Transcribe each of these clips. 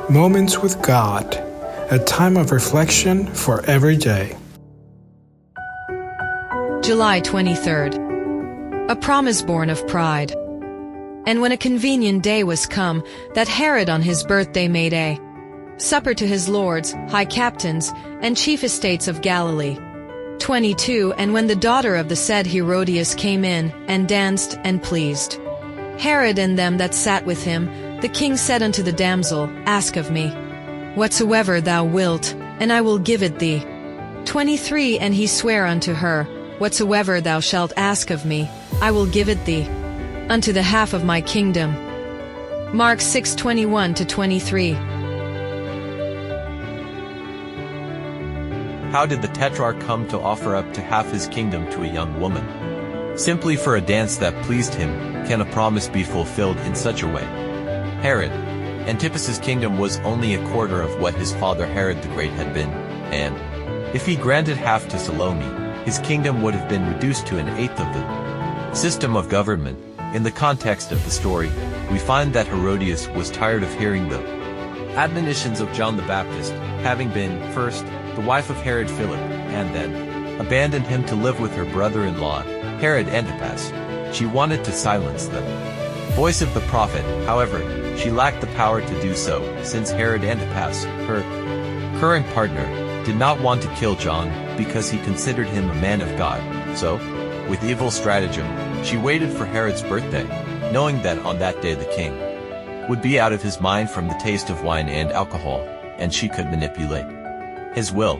Moments with God, a time of reflection for every day. July 23rd. A promise born of pride. And when a convenient day was come, that Herod on his birthday made a supper to his lords, high captains, and chief estates of Galilee. 22 And when the daughter of the said Herodias came in, and danced, and pleased Herod and them that sat with him, the king said unto the damsel, Ask of me whatsoever thou wilt, and I will give it thee. 23 And he sware unto her, Whatsoever thou shalt ask of me, I will give it thee, unto the half of my kingdom. Mark 6:21-23. How did the Tetrarch come to offer up to half his kingdom to a young woman? Simply for a dance that pleased him, can a promise be fulfilled in such a way? Herod Antipas's kingdom was only a quarter of what his father Herod the Great had been, and if he granted half to Salome, his kingdom would have been reduced to an eighth of the system of government. In the context of the story, we find that Herodias was tired of hearing the admonitions of John the Baptist, having been, first, the wife of Herod Philip, and then abandoned him to live with her brother-in-law, Herod Antipas. She wanted to silence the voice of the prophet. However, she lacked the power to do so, since Herod Antipas, her current partner, did not want to kill John because he considered him a man of God. So, with evil stratagem, she waited for Herod's birthday, knowing that on that day the king would be out of his mind from the taste of wine and alcohol, and she could manipulate his will.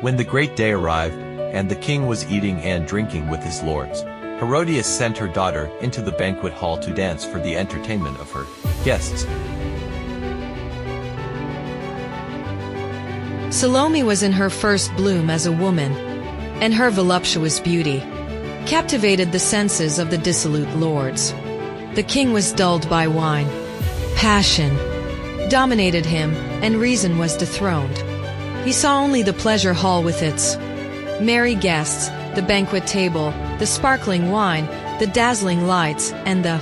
When the great day arrived, and the king was eating and drinking with his lords, Herodias sent her daughter into the banquet hall to dance for the entertainment of her guests. Salome was in her first bloom as a woman, and her voluptuous beauty captivated the senses of the dissolute lords. The king was dulled by wine. Passion dominated him, and reason was dethroned. He saw only the pleasure hall with its merry guests, the banquet table, the sparkling wine, the dazzling lights, and the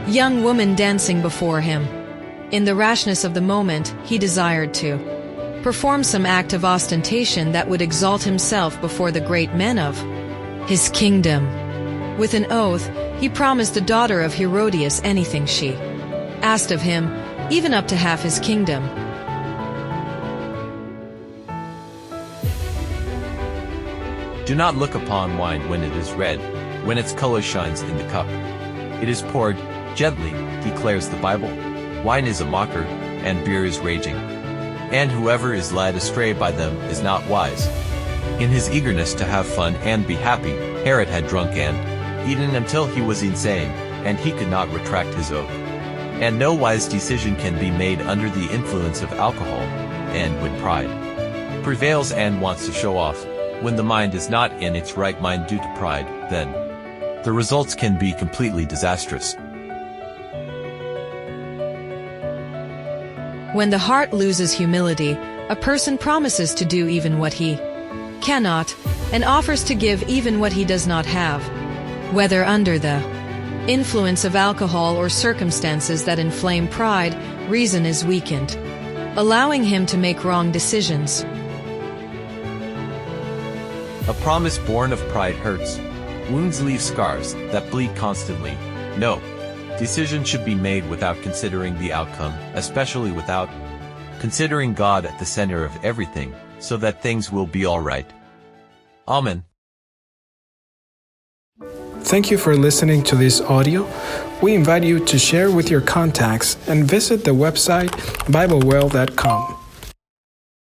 young woman dancing before him. In the rashness of the moment, he desired to perform some act of ostentation that would exalt himself before the great men of his kingdom. With an oath, he promised the daughter of Herodias anything she asked of him, even up to half his kingdom. Do not look upon wine when it is red, when its color shines in the cup. It is poured gently, declares the Bible. Wine is a mocker, and beer is raging. And whoever is led astray by them is not wise. In his eagerness to have fun and be happy, Herod had drunk and eaten until he was insane, and he could not retract his oath. And no wise decision can be made under the influence of alcohol, and when pride prevails and wants to show off, when the mind is not in its right mind due to pride, then the results can be completely disastrous. When the heart loses humility, a person promises to do even what he cannot, and offers to give even what he does not have. Whether under the influence of alcohol or circumstances that inflame pride, reason is weakened, allowing him to make wrong decisions. A promise born of pride hurts. Wounds leave scars that bleed constantly. No decision should be made without considering the outcome, especially without considering God at the center of everything, so that things will be all right. Amen. Thank you for listening to this audio. We invite you to share with your contacts and visit the website BibleWell.com.